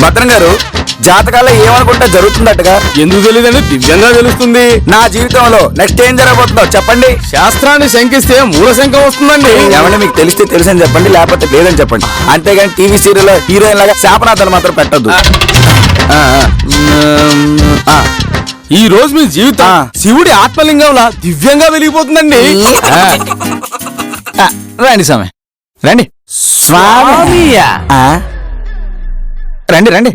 భద్రం గారు, జాతకాల్లో ఏమనుకుంటే జరుగుతుందట్టుగా. ఎందుకు తెలియదండి, దివ్యంగా తెలుస్తుంది. నా జీవితంలో నెక్స్ట్ ఏం జరగబోతుందో చెప్పండి. శాస్త్రాన్ని శంకిస్తే మూల శంఖం వస్తుందండి. ఏమన్నా మీకు తెలిస్తే తెలుసని చెప్పండి, లేకపోతే లేదని చెప్పండి. అంతేగాని టీవీ సీరియల్ హీరోయిన్ లాగా శాపనాథాలు మాత్రం పెట్టద్దు. ఈ రోజు మీ జీవితం శివుడి ఆత్మలింగంలా దివ్యంగా వెలిగిపోతుందండి. రండి స్వామి, రండి స్వామి. రండి రండి.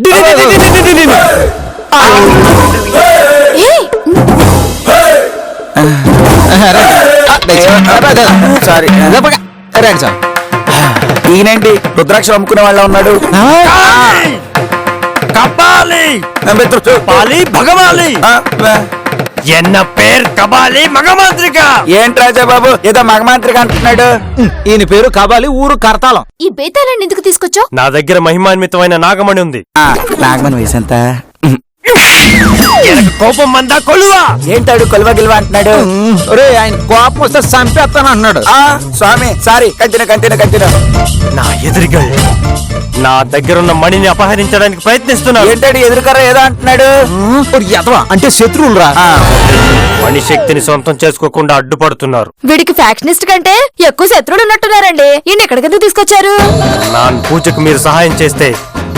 సారీ, రండి స్వామి. ఈయనేంటి రుద్రాక్ష అమ్ముకునే వాళ్ళ ఉన్నాడు? கபாலி பாலி భగవాలి ఎన్న పేరు కబాలి మగమాంత్రిక. ఏంటి రాజా బాబు ఏదో మగమాంత్రిక అంటున్నాడు? ఈయన పేరు కబాలి, ఊరు కరతాళం. ఈ బేతాళాన్ని ఎందుకు తీసుకొచ్చావు? నా దగ్గర మహిమాన్వితమైన నాగమణి ఉంది. నాగమని వయసు ఎంత? కోపం మందా కొలువా? ఏంటాడు కొలువ గిలువ అంటున్నాడు? ఒరే, ఆయన కోపం వస్తే చంపేస్తాను అన్నాడు. స్వామి సారీ, కంటిన్యూ. నా ఎదురుగా నా దగ్గరున్న మణిని అపహరించడానికి ప్రయత్నిస్తున్నాడు. ఏంటాడు ఎదురుకర్ర ఏదో అంటున్నాడు? అంటే శత్రువులు రా. మణి శక్తిని సొంతం చేసుకోకుండా అడ్డుపడుతున్నారు. వీడికి ఫ్యాక్షనిస్ట్ కంటే ఎక్కువ శత్రువులు ఉన్నట్టున్నారండి. ఈయన ఎక్కడికెందుకు తీసుకొచ్చారు? నా పూజకు మీరు సహాయం చేస్తే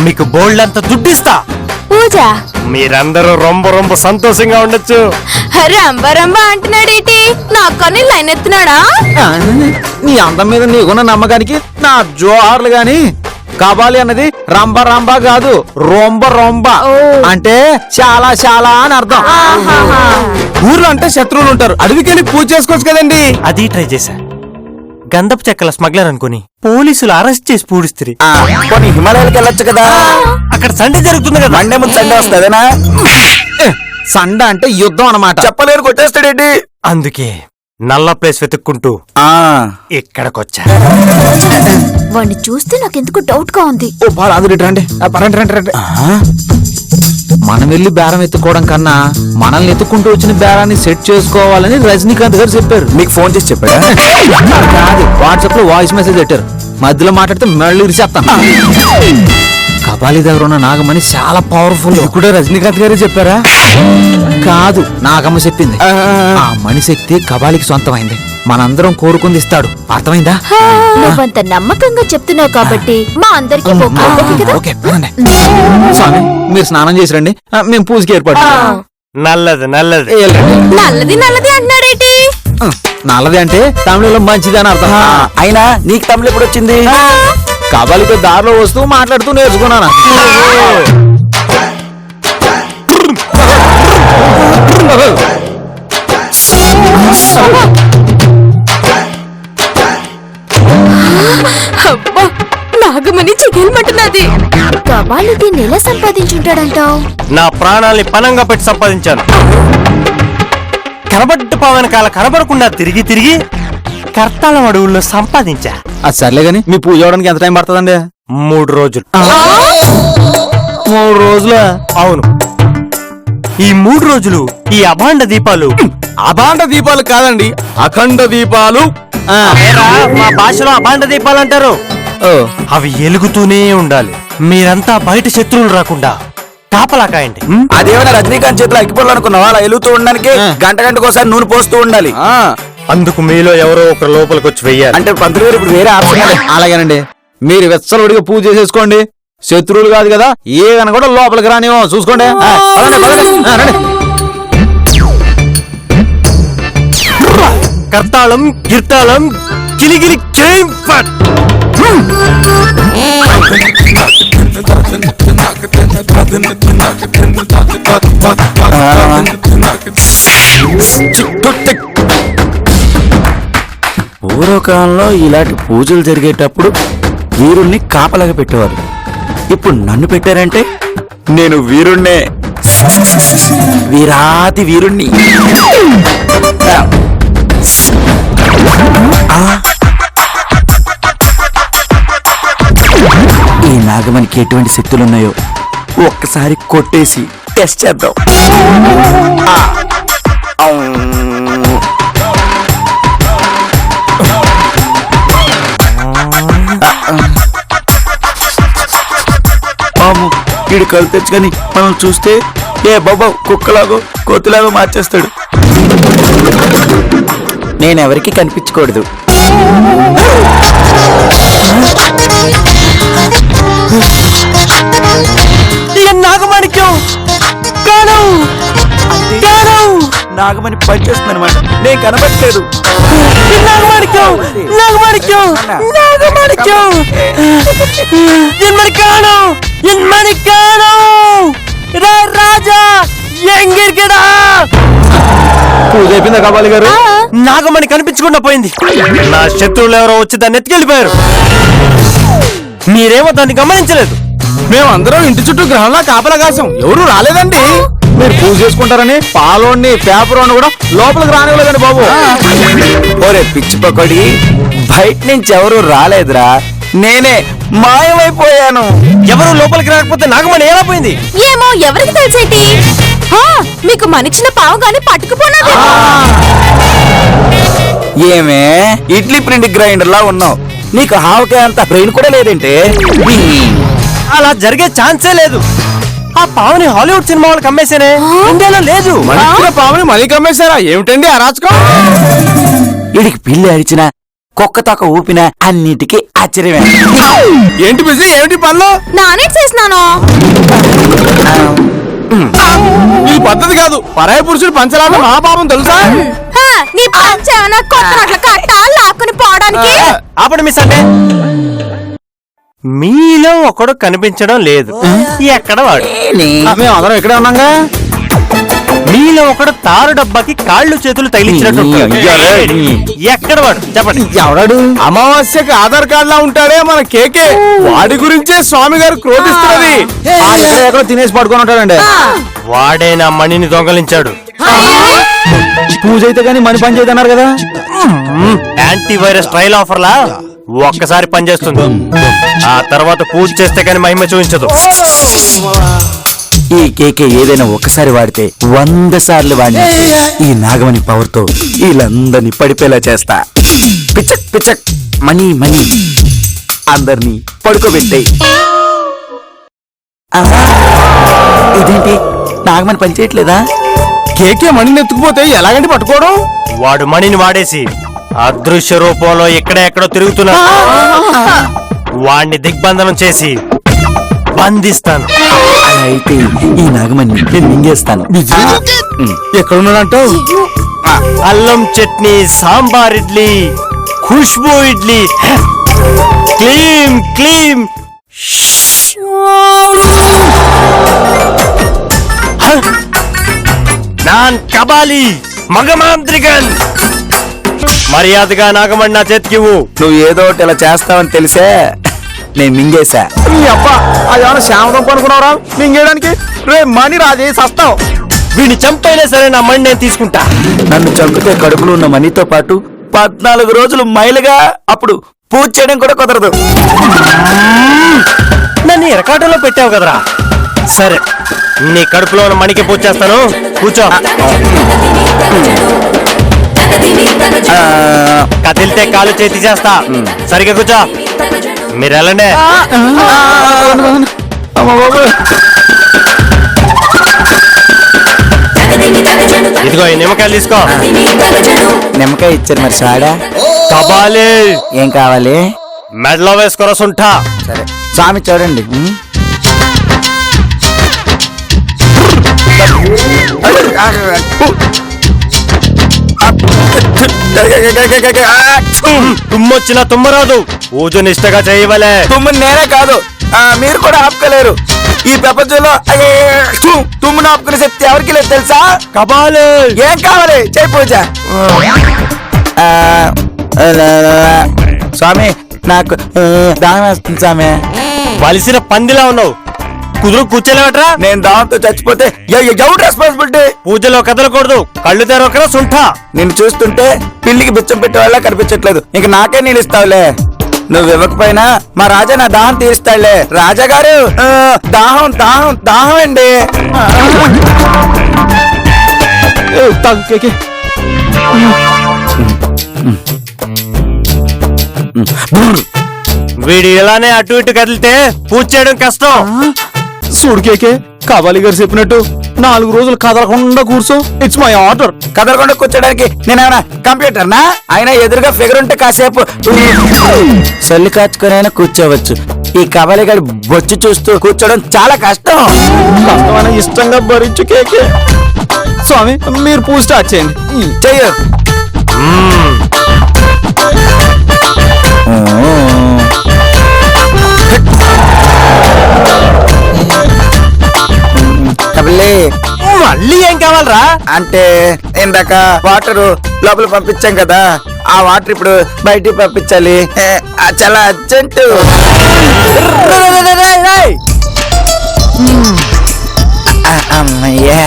మీకు బోల్డంత దుడ్డిస్తా. పూజ? మీరందరూ రొంబ సంతోషంగా ఉండొచ్చు. రంబ అంటున్నాడేటి? నా కన్నీ లైన్ ఎత్తున్నాడా? నీ అందం మీద నీకున్న నమ్మకానికి నా జోహార్లు గాని, కబాలి అన్నది రంబ కాదు, రొంబ అంటే చాలా చాలా అని అర్థం. ఊర్లో అంటే శత్రువులు ఉంటారు, అడవికెళ్ళి పూజ చేసుకోవచ్చు కదండి. అది ట్రై చేశా. గంధపు చెక్కల స్మగ్లర్ అనుకుని పోలీసులు అరెస్ట్ చేసి పూడిస్తిరి. కొన్ని హిమాలయాలకు వెళ్ళొచ్చు కదా, అక్కడ సండే జరుగుతుంది కదా. మండే ముందు సండే వస్తుందేనా? సండ అంటే యుద్ధం అన్నమాట. చెప్పలేరు, కొట్టేస్తాడేంటి? అందుకే నల్ల ప్లేస్ వెతుక్కుంటూ ఇక్కడికొచ్చా. వాడిని చూస్తే నాకెందుకు డౌట్ గా ఉంది. ఓ బాగా రండి. మనం వెళ్ళి బేరం ఎత్తుకోవడం కన్నా మనల్ని ఎత్తుకుంటూ వచ్చిన బేరాన్ని సెట్ చేసుకోవాలని రజనీకాంత్ గారు చెప్పారు. మీకు ఫోన్ చేసి చెప్పాడా? కాదు, వాట్సాప్ లో వాయిస్ మెసేజ్ పెట్టారు. మధ్యలో మాట్లాడితే మళ్ళీ ఇరిచేస్తాను. కబాలి దగ్గర ఉన్న నాగమణి చాలా పవర్ఫుల్. కూడా రజనీకాంత్ గారే చెప్పారా? కాదు, నాగమ్మ చెప్పింది. ఆ మణి శక్తి కబాలికి సొంతమైంది. మనందరం కోరుకుంది ఇస్తాడు. అర్థమైందా? నువ్వంత నమ్మకంగా చెప్తున్నావు కాబట్టి మా అందరికి ఓకే, స్వామి మీరు స్నానం చేసి రండి, మేము పూజకి ఏర్పాటు. నల్లది నల్లది అన్నాడేటి? నల్లది అంటే తమిళంలో మంచిది అని అర్థం. అయినా నీకు తమిళ ఎప్పుడు వచ్చింది? కబాలితో దారిలో వస్తూ మాట్లాడుతూ నేర్చుకున్నాను. నాగమణి చిగిల్మంటున్నది. కబాలికి నెల సంపాదించుంటాడంటావు? నా ప్రాణాల్ని పనంగా పెట్టి సంపాదించాను. కనబడ్డ పవనకాల కనబడకుండా తిరిగి కర్తాళం అడవుల్లో సంపాదించా. అది సర్లే గాని, మీ పూజ అవడానికి ఎంత టైం పడుతుందండి? 3 రోజులు. 3 రోజుల? అవును. ఈ 3 రోజులు ఈ అభాండ దీపాలు. అభాండ దీపాలు కాదండి, అఖండ దీపాలు. మా భాషలో అభాండ దీపాలు అంటారు. అవి ఎలుగుతూనే ఉండాలి. మీరంతా బయట శత్రువులు రాకుండా కాపలా కాయండి. అదేమైనా రజనీకాంత్ చేతిలో అగ్గిపోలు అనుకున్నావా? అలా వెలుగుతూ ఉండడానికి గంటకోసారి నూనె పోస్తూ ఉండాలి. అందుకు మీలో ఎవరో ఒకరు లోపలికి వచ్చి వెయ్యాలి. అంటే పంతులు గారు ఇప్పుడు వేరే ఆప్షన్. అలాగేనండి, మీరు వెచ్చలవిడిగా పూజ చేసేసుకోండి. శత్రువులు కాదు కదా, ఏదైనా కూడా లోపలికి రానివో చూసుకోండి. కర్తాళం గిర్తాళం కిలిగిలి కేంపట్. పూర్వకాలంలో ఇలాంటి పూజలు జరిగేటప్పుడు వీరుణ్ణి కాపలాగా పెట్టేవారు. ఇప్పుడు నన్ను పెట్టారంటే నేను వీరుణ్ణే, వీరాతి వీరుణ్ణి. ఈ నాగమణికి ఎటువంటి శక్తులున్నాయో ఒక్కసారి కొట్టేసి టెస్ట్ చేద్దాం. వీడు కళ్ళు తెచ్చుకొని మనం చూస్తే ఏ బాబా కుక్కలాగో కోతిలాగో మార్చేస్తాడు. నేనెవరికి కనిపించకూడదు. నాగమాణిక్యం కాను కాను నాగమని పనిచేస్తుంది అనమాట. నేను కనబట్టలేదు. నాగమాణిక్యం నాగమాణిక్యం నాగమాణిక్యం ఎన్మణి కాను ఎన్మణి కాను రాజా ఎంగిరికడా. పూజ అయిపోయిందా కబాలి గారు? నాగమణి కనిపించకుండా పోయింది. నా శత్రువులు ఎవరో వచ్చి దాన్ని ఎత్తుకెళ్ళిపోయారు. మీరేమో దాన్ని గమనించలేదు. మేమందరం ఇంటి చుట్టూ గ్రహంలా కాపలా కాసాం, ఎవరు రాలేదండి. మీరు పూజ చేసుకుంటారని పాలోని పేపర్ కూడా లోపలికి రానివ్వలేదండి బాబు. ఓరే పిచ్చి పకోడి, బయట నుంచి ఎవరు రాలేదురా, నేనే మాయమైపోయాను. ఎవరు లోపలికి రాకపోతే నాగమణి ఎలా పోయింది? ఏమో ఎవరికి తెలిసేటి. మీకు మనిచ్చిన పావు గాని పట్టుకుపోనాదే. ఏమే ఇడ్లీ ప్రింట్ గ్రైండర్ లా ఉన్నావు, నీకు హావకాయ అంత బ్రెయిన్ కూడా లేదంటే. అలా జరిగే ఛాన్సే లేదు. ఆ పావుని హాలీవుడ్ సినిమా వాళ్ళకి అమ్మేసేనే, ఇండియాలో లేదు. మన పావుని మళ్ళీ కమ్మేశారా? ఏమిటండి అరాచకం? వీడికి పిల్లి అరిచిన కుక్క తొక్క ఊపిన అన్నిటికీ ఆశ్చర్యమే. ఏంటి బిజీ, ఏమిటి పనులు? నానే చేసినాను. ఈ పద్ధతి కాదు. పరాయి పురుషుడు పంచరాట మహాపాపం తెలుసా? నీ పంచేమన్నా కొత్త నట్ల కట్ట లాక్కుని పోవడానికి. ఆపండి మిస్ అంటే. మీలో ఒకడు కనిపించడం లేదు. ఎక్కడ వాడు? మేము అందరం ఇక్కడే ఉన్నాగా. మీలో ఒకడు తారు డబ్బాకి కాళ్ళు చేతులు తగిలించినట్టు. ఎక్కడ వాడు చెప్పండి. ఎవడాడు? అమావాస్యకి ఆధార్ కార్డు లా ఉంటాడే మన కేకే, వాడి గురించే స్వామి గారు క్రోధిస్తున్నది. ఎక్కడో తినేసి పడుకొని ఉంటాడండి. వాడే నా మణిని దొంగలించాడు. పూజ అయితే కానీ మనీ పని చేయదు అన్నారు కదా. యాంటీవైరస్ ట్రయల్ ఆఫర్ లా ఒక్కసారి పనిచేస్తుంది. ఆ తర్వాత పూజ చేస్తే కానీ మహిమ చూపించదు. ఈ కేకే ఏదైనా ఒకసారి వాడితే 100 సార్లు వాడిని ఈ నాగమణి పవర్ తో వీళ్ళందరినీ పడిపోయేలా చేస్తా. పిచ్చక్ పిచ్చక్ మనీ మనీ అందరినీ పడుకోబెట్టాయి. ఇదేంటి నాగమణి పని చేయట్లేదా? కేకే మణిని ఎత్తుకుపోతే ఎలాగంటే పట్టుకోవడం? వాడు మణిని వాడేసి అదృశ్య రూపంలో ఎక్కడెక్కడో తిరుగుతున్నాడు. వాణ్ణి దిగ్బంధనం చేసి బంధిస్తాను. అలా అయితే ఈ నాగమణి నేను మింగేస్తాను. ఎక్కడున్నాడంటావు? అల్లం చట్నీ, సాంబార్ ఇడ్లీ, ఖుష్బూ ఇడ్లీ, క్లీం క్లీం. నాన్ కబాలి మగమాంత్రికన్. మర్యాదగా నాగమణి నా చేతికివ్వు. నువ్వు ఏదో ఒకటి ఇలా చేస్తావని తెలిసే నేను మింగేశా. ఈ అబ్బా అదేమన్నా శ్యామదం అనుకున్నారా మింగేయడానికి? రే మనీ రాజే సస్తావు. వీడిని చంపైనా సరే నా మణి నేను తీసుకుంటా. నన్ను చంపితే కడుపులో ఉన్న మనీతో పాటు 14 రోజులు మైలుగా అప్పుడు పూజ చేయడం కూడా కుదరదు. నన్ను ఎరకాటంలో పెట్టావు కదరా. సరే, నీ కడుపులో ఉన్న మణికి పూజ చేస్తాను. కూర్చో. కదిలితే కాలు చేతి చేస్తా. సరిగ్గా కూర్చో. మీరు వెళ్ళండి. ఇదిగో ఈ నిమ్మకాయలు తీసుకో. నిమ్మకాయ ఇచ్చారు మరి సాడా. కబాలి ఏం కావాలి? మెడలో వేసుకోరా సుంఠా. సరే స్వామి చూడండి. తుమ్మొచ్చినా తుమ్మరాదు. పూజ నిష్టగా చేయవలే. తుమ్ముని నేనే కాదు, మీరు కూడా ఆపుకోలేరు. ఈ ప్రపంచంలో తుమ్మును ఆపుకునే శక్తి ఎవరికి లేదు తెలుసా? కబాలి ఏం కావాలి? చేయి పూజ. స్వామి నాకు దానం వేస్తుంది స్వామి. వలిసిన పందిలా ఉన్నావు. కుదురు కూర్చోలేవట్రా. నేను దాంతో చచ్చిపోతే ఎవరు రెస్పాన్సిబిలిటీ? పూజలో కదలకూడదు. కళ్ళు తెరవకరా సుంఠా. నిన్ను చూస్తుంటే పిల్లికి బిచ్చం పెట్టే వాళ్ళ కనిపించట్లేదు. ఇంక నాకే నీళ్ళు ఇస్తావులే. నువ్వు ఇవ్వకపోయినా మా రాజా నా దాహం తీరుస్తాడులే. రాజా గారు దాహం దాహం దాహం అండి. వీడు ఇలానే అటు ఇటు కదిలితే పూజ చేయడం కష్టం. చూడు కేకే కబాలి గారు చెప్పినట్టు 4 రోజులు కదలకుండా కూర్చో. It's my order. కదలకుండా కూర్చోడానికి నేనేమన్నా కంప్యూటర్ నా ఆయన ఎదురుగా ఫిగర్ ఉంటే కాసేపు సొల్లి కాచుకునైనా కూర్చోవచ్చు. ఈ కబలిగాడి బొచ్చు చూస్తూ కూర్చోవడం చాలా కష్టం. కష్టమైన ఇష్టంగా భరించు కేకే. స్వామి మీరు పూజ స్టార్ట్ చేయండి. చెయ్యు. కబలి మళ్ళీ ఏం కావాలరా? అంటే ఇందాక వాటర్ లోపల పంపించాం కదా, ఆ వాటర్ ఇప్పుడు బయటికి పంపించాలి. చాలా అర్జెంట్. అమ్మయ్యా.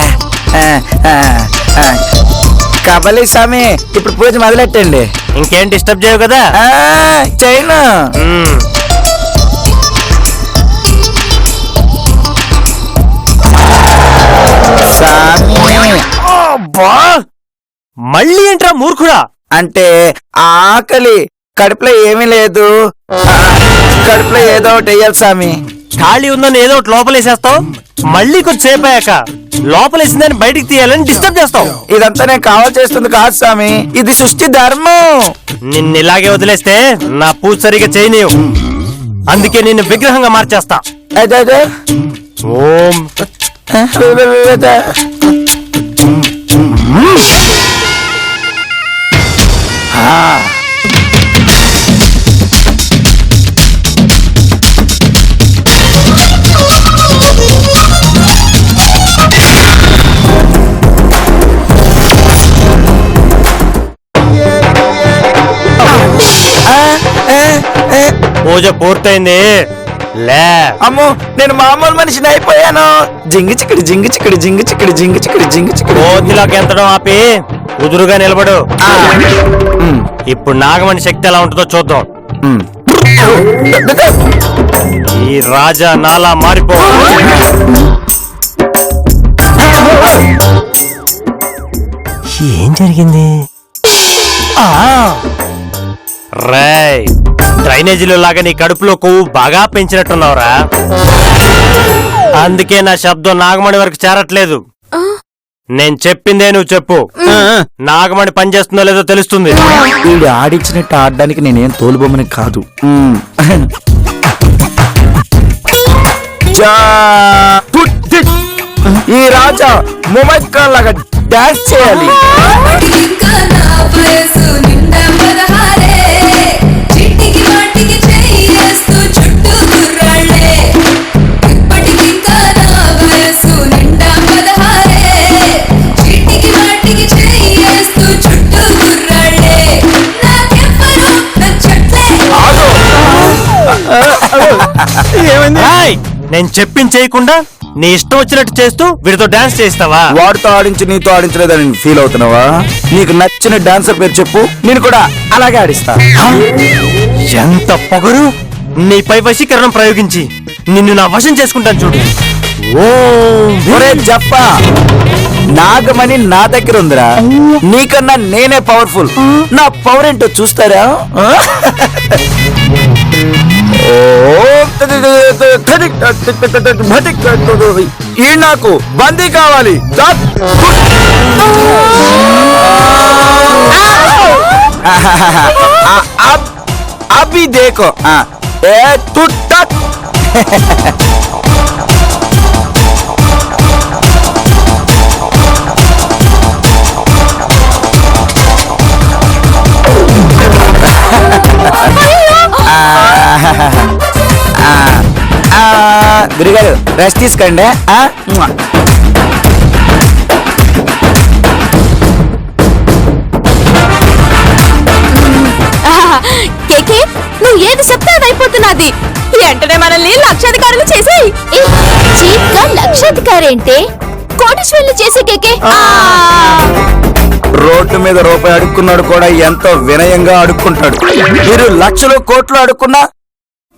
కబలి స్వామి ఇప్పుడు పూజ మొదలెట్టండి. ఇంకేం డిస్టర్బ్ చేయవు కదా? చైనా మళ్ళీ ఏంట్రా మూర్ఖుడా? అంటే ఆకలి, కడుపులో ఏమీ లేదు, కడుపులో ఏదో ఒకటి వేయాలి స్వామి. ఖాళీ ఉందని ఏదో ఒకటి లోపలేసేస్తావు, మళ్ళీ కొంచెంసేపు అయ్యాక లోపలేసిందని బయటికి తీయాలని డిస్టర్బ్ చేస్తావు. ఇదంతా నేను కావాలి చేస్తుంది కాదు స్వామి, ఇది సృష్టి ధర్మం. నిన్ను ఇలాగే వదిలేస్తే నా పూజ సరిగా చేయనీయు. అందుకే నిన్ను విగ్రహంగా మార్చేస్తా. అదే ఓం పూజ పూర్తయింది. లే. అమ్మో నేను మామూలు మనిషిని అయిపోయాను. జింగి చిక్కడి జింగి చిక్కడి జింగి చిక్కడి జింగి చిక్కడి జింగి చిక్కడి. కోతిలోకి ఎంతడం ఆపి కుదురుగా నిలబడు. ఇప్పుడు నాగమణి శక్తి ఎలా ఉంటుందో చూద్దాం. ఈ రాజా నాలా మారిపో. ఏం జరిగింది? రేయ్, డ్రైనేజీలో లాగా నీ కడుపులో కొవ్వు బాగా పెంచినట్టున్నావురా. అందుకే నా శబ్దం నాగమణి వరకు చేరట్లేదు. నేను చెప్పిందే నువ్వు చెప్పు. నాగమణి పనిచేస్తుందో లేదో తెలుస్తుంది. వీడు ఆడించినట్టు ఆడడానికి నేనేం తోలుబొమ్మని కాదు. ఈ రాజా ముమైక్కా లాగా డాన్స్ చేయాలి. ఏయ్, నేను చెప్పింది చేయకుండా నీ ఇష్టం వచ్చినట్టు చేస్తూ వీడితో డాన్స్ చేస్తావా? వాడితో ఆడించి నీతో ఆడించలేదని ఫీల్ అవుతున్నావా? నీకు నచ్చిన డాన్సర్ పేరు చెప్పు, నేను కూడా అలాగే ఆడిస్తా. ఎంత పొగరు! నీపై వశీకరణం ప్రయోగించి నిన్ను నా వశం చేసుకుంటాను చూడు. ఒరే జప్పా, నాగమణి నా దగ్గర ఉందిరా. నీకన్నా నేనే పవర్ఫుల్. నా పవర్ ఏంటో చూస్తారా? ఈ నాకు బందీ కావాలి. అభి దేకో ఏ టుట్టా. గురుగారు రెస్ట్ తీసుకోండి. కేకే, నువ్వు ఏది చెప్తే అది అయిపోతున్నది. వెంటనే మనల్ని లక్షాధికారులు చేసి చీఫ్ గా లక్షాధికారి ఏంటే కోటీశ్వర్లు చేసే కేకే. రోడ్డు మీద రూపాయి అడుక్కున్నాడు కూడా ఎంతో వినయంగా అడుక్కుంటాడు. మీరు లక్షలు కోట్లు అడుక్కున్నా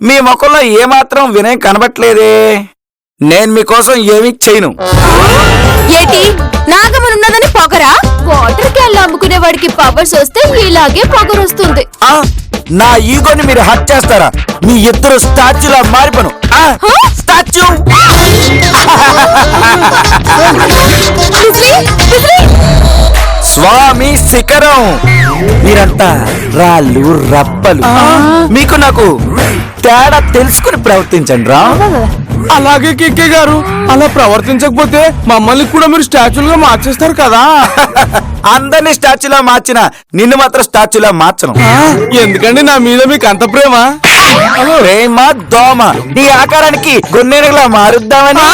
మీ ముఖంలో ఏమాత్రం వినయం కనబట్లేదే. నేను మీకోసం ఏమీ చేయను. ఏంటి నాగమని ఉన్నదని పొగరా? వాటర్ క్యాన్లు అమ్ముకునే వాడికి పవర్స్ వస్తే ఇలాగే పొగరొస్తుంది. నా ఈగోని మీరు హట్ చేస్తారా? మీ ఇద్దరు స్టాచ్యూలా మారిపోను. స్టాచ్యూ స్వామి శిఖరం. మీరంతా రాళ్ళు రప్పలు. మీకు నాకు తేడా తెలుసుకుని ప్రవర్తించండి రా. అలాగే కేకే గారు, అలా ప్రవర్తించకపోతే మమ్మల్ని కూడా మీరు స్టాచ్యూలుగా మార్చేస్తారు కదా. అందరినీ స్టాచ్యూలా మార్చిన నిన్ను మాత్రం స్టాచ్యూలా మార్చను. ఎందుకండి నా మీద మీకు అంత ప్రేమ? ప్రేమ దోమ నీ ఆకారానికి గొన్నెరగలా మారుద్దామని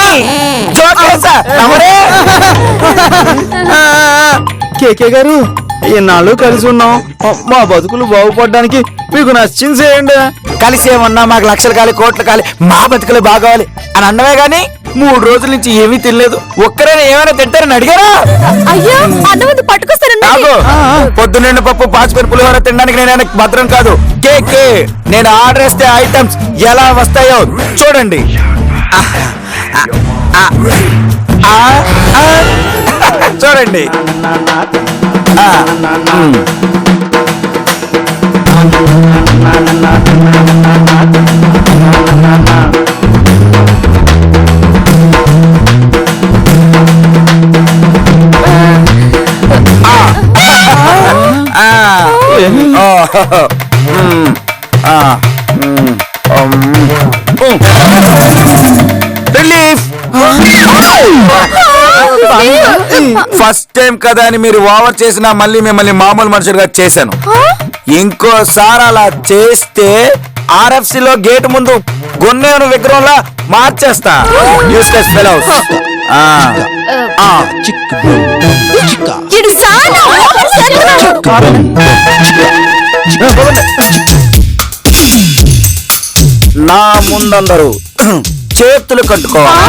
జోకేసా. నమరే. కేకే గారు, ఈనాళ్ళు కలిసి ఉన్నాం, మా బతుకులు బాగుపడడానికి మీకు నచ్చింది చేయండి. కలిసేమన్నా మాకు లక్షలు కాలి కోట్లు కాలి మా బతుకులు బాగోవాలి అని అన్నవే గాని 3 రోజుల నుంచి ఏమీ తినలేదు. ఒక్కరైనా ఏమైనా తింటారని అడిగారా? అయ్యో అన్నమంది పట్టుకొస్తారన్నా. పొద్దున్న పప్పు పాచిపోయిన పులిహోర తినడానికి నేను భద్రం కాదు. కేకే నేను ఆర్డర్ చేస్తే ఐటమ్స్ ఎలా వస్తాయో చూడండి. చూడండి. రిలీఫ్. ఫస్ట్ టైం కదా అని మీరు ఓవర్ చేసినా మళ్ళీ మిమ్మల్ని మామూలు మనుషులుగా చేశాను. ఇంకోసారి అలా చేస్తే RFC లో గేట్ ముందు గొన్నేరు విగ్రహంలా మార్చేస్తా. Useless fellows. నా ముందందరూ చేతులు కట్టుకోవాలి.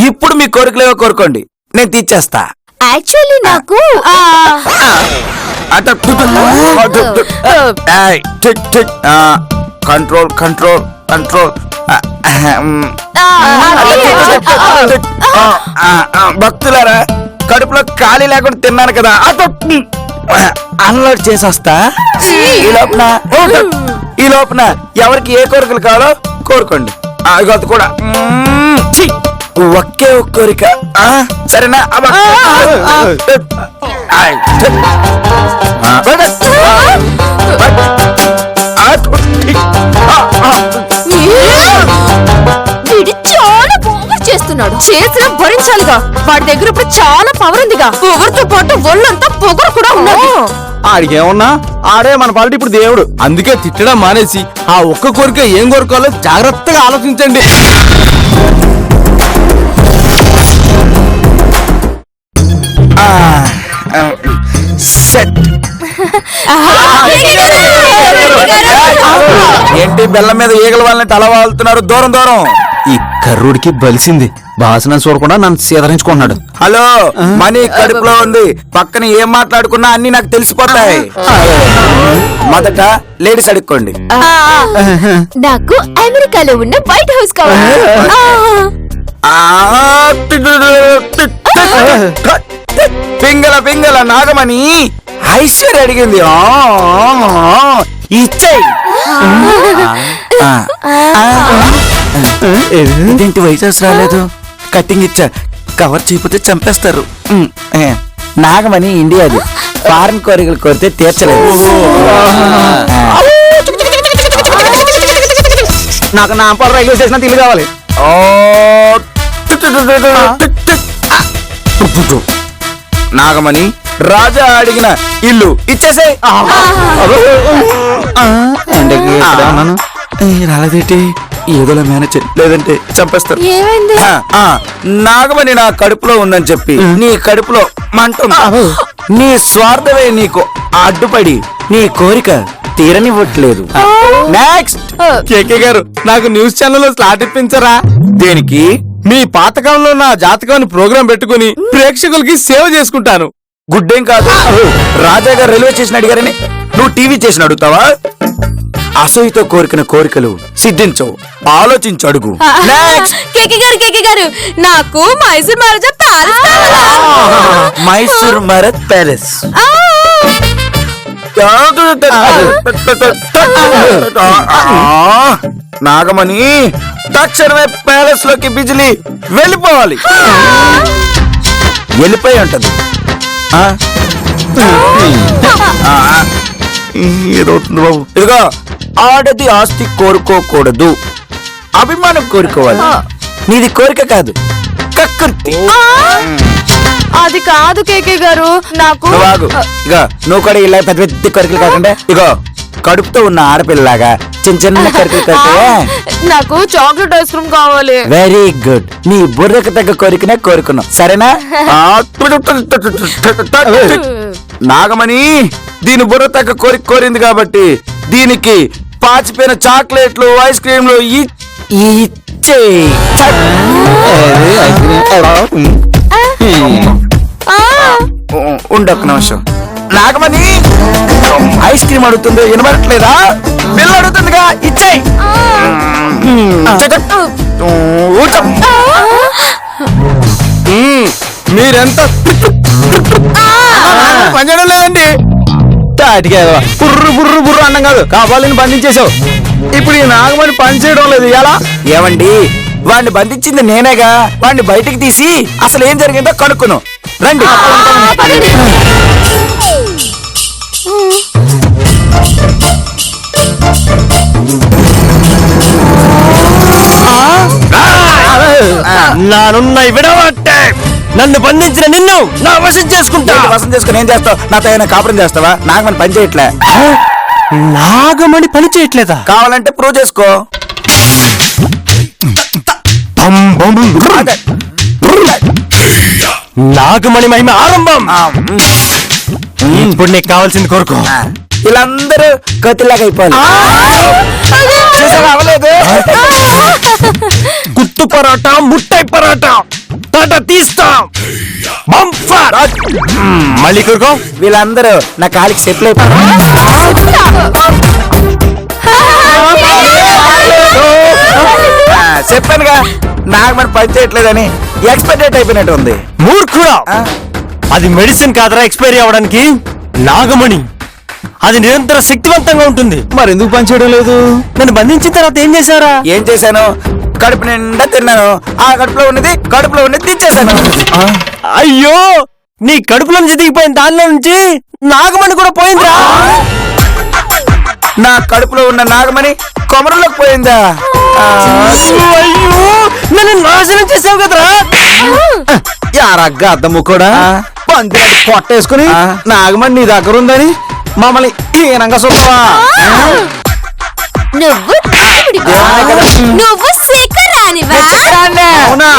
ఇప్పుడు మీ కోరికలేవో కోరుకోండి, నేను తీర్చేస్తా. యాక్చువల్లీ నాకు కంట్రోల్ కంట్రోల్ కంట్రోల్. భక్తులారా, కడుపులో ఖాళీ లేకుండా తిన్నాను కదా, అన్లోడ్ చేసేస్తా. ఈ లోపల ఎవరికి ఏ కోరికలు కావాలో కోరుకోండి. అది కూడా ఒకే ఒక కోరిక, సరేనా? వీడు చాలా ఓవర్ చేస్తున్నాడు. చేసిన భరించాలిగా. వాడి దగ్గర ఇప్పుడు చాలా పవర్ ఉందిగా. పొగరుతో పాటు ఒళ్ళంతా పొగరు కూడా ఉన్నది. ఆడికేమన్నా, ఆడే మన పాలిటీ ఇప్పుడు దేవుడు. అందుకే తిట్టడం మానేసి ఆ ఒక్క కోరిక ఏం కోరుకోవాలో జాగ్రత్తగా ఆలోచించండి. సెట్. ఏంటి బెల్లం మీద ఈగల వాళ్ళని తల వాళ్తున్నారు? దూరం దూరం. ఈ కర్రుడికి బలిసింది. భాషణ చూడకుండా నన్ను సీదరించుకున్నాడు. హలో, మనీ కడుపులో ఉంది. పక్కన ఏం మాట్లాడుకున్నా అన్ని నాకు తెలిసిపోతాయి. మొదట లేడీస్ అడుక్కోండి. నాకు అమెరికాలో ఉన్న వైట్ హౌస్ కావాలి. పింగళ పింగళ నాగమణి ఐశ్వర్య అడిగింది. ఇచ్చేయి. ఏంటి వైట్ హౌస్ రాలేదు? కటింగ్ ఇచ్చా. కవర్ చేయకపోతే చంపేస్తారు. నాగమణి ఇండియాది. ఫారెన్ కోరికలు కోరితే తీర్చలేదు. నాకు నాంపల్ రైల్వే స్టేషన్ తిరిగి కావాలి. నాగమణి రాజా అడిగిన ఇల్లు ఇచ్చేసే. రాలేదేంటి? ఏదోలా మేనేజ్ లేదంటే చంపేస్తారు. ఏమైంది? నాగమణి నా కడుపులో ఉందని చెప్పి నీ కడుపులో మంట ఉంది. నీ స్వార్థమే నీకు అడ్డుపడి నీ కోరిక తీరనివ్వట్లేదు. నెక్స్ట్. కేకే గారు, నాకు న్యూస్ ఛానల్లో స్లాట్ ఇప్పించరా? దేనికి? మీ పాతకంలో నా జాతకాన్ని ప్రోగ్రాం పెట్టుకుని ప్రేక్షకులకి సేవ చేసుకుంటాను. గుడ్డేం కాదు. రాజా గారు రైల్వే స్టేషన్ అడిగారని నువ్వు టీవీ చేసిన అడుగుతావా? అసూయతో కోరికన కోరికలు సిద్ధించవు. ఆలోచించు, అడుగు. కేకే గారు నాకు మైసూర్ మహారాజా ప్యాలెస్ కావాలా? మైసూర్ మహారాజ్ ప్యాలెస్. నాగమణి తక్షణమే ప్యాలెస్ లోకి బిజిలీ వెళ్ళిపోవాలి. వెళ్ళిపోయి ఉంటది. ఏదవుతుంది బాబు? ఇదిగో, ఆడది ఆస్తి కోరుకోకూడదు, అభిమానం కోరుకోవాలి. నీది కోరిక కాదు, కక్కుర్తి. అది కాదు కేకే గారు, నాకు నువ్వు ఆగు. ఇగో, నువ్వు కూడా ఇలా పెద్ద పెద్ద కోరికలు కాకుండా ఇగో కడుపుతో ఉన్న ఆడపిల్లలాగా చిన్న చిన్న కోరికలు కోరికయే. నాకు చాక్లెట్ ఐస్ క్రీమ్ కావాలి. Very good. నీ బుర్రకు తగ్గ కోరికనే కోరుకున్నావు, సరేనా? నాగమణి దీని బుర్ర తగ్గ కోరిక కోరింది కాబట్టి దీనికి పాచిపోయిన చాక్లెట్లు ఐస్ క్రీమ్లు ఇచ్చే. ఉండొక్క నిమిషం. నాగమణి ఐస్ క్రీమ్ అడుగుతుందో వినబడట్లేదా? బిల్లు అడుగుతుందిగా, ఇచ్చేయి. మీరెంత పనిచేయడం లేదండి. బుర్రు బుర్రు బుర్రు అన్నం కాదు, కావాలని బంధించేశావు. ఇప్పుడు ఈ నాగమణి పని చేయడం లేదు. ఎలా? ఏమండి, వాడిని బంధించింది నేనేగా. వాడిని బయటికి తీసి అసలు ఏం జరిగిందో కనుక్కును రండి. నానున్న విడవట్టే నన్ను బంధించిన నిన్ను నా వశం చేసుకుంటా. ఏంటి వసం చేసుకుని ఏం చేస్తావు? నాతో ఏమైనా కాపురం చేస్తావా? నాగమని పని చేయట్లే. నాగమణి పని చేయట్లేదా? కావాలంటే ప్రూవ్ చేసుకో. నాగమణి మహిమ ఆరంభం. ఇప్పుడు నీకు కావాల్సింది కోరుకో. వీళ్ళందరూ కోతిలాగా అయిపోవాలి. చూసావా, అవ్వలేదు. గుత్తు పరాటా, ముట్టై పరాటా, తాట తీస్తా. బంపర్. మళ్ళీ కోరుకో. వీళ్ళందరూ నా కాలికి సెటిల్ అయిపోయి. చెప్పానుగా నాగమని పని చేయట్లేదని. ఎక్స్పెక్టెడ్ అయిపోయినట్టు ఉంది. మూర్ఖుడా, అది మెడిసిన్ కాదరా ఎక్స్పైరీ అవడానికి. నాగమణి అది నిరంతర శక్తివంతంగా ఉంటుంది. మరి ఎందుకు పని చేయడం లేదు? నన్ను బంధించిన తర్వాత ఏం చేశారా? ఏం చేశాను? కడుపు నిండా తిన్నాను. ఆ కడుపులో ఉన్నది తెచ్చేసాను. అయ్యో, నీ కడుపులో నుంచి దిగిపోయిన దానిలో నుంచి నాగమణి కూడా పోయిందిరా. నా కడుపులో ఉన్న నాగమణి కొమరంలోకి పోయిందా? అయ్యో, నన్ను నాశనం చేసావు కదరా. యారగ్గా అద్దము కూడా పంది పొట్టేసుకుని నాగమణి నీ దగ్గర ఉందని మమ్మల్ని హీనంగా చూస్తావా? నువ్వు దేవుడివా? నువ్వు శేఖరానివా? అవునా?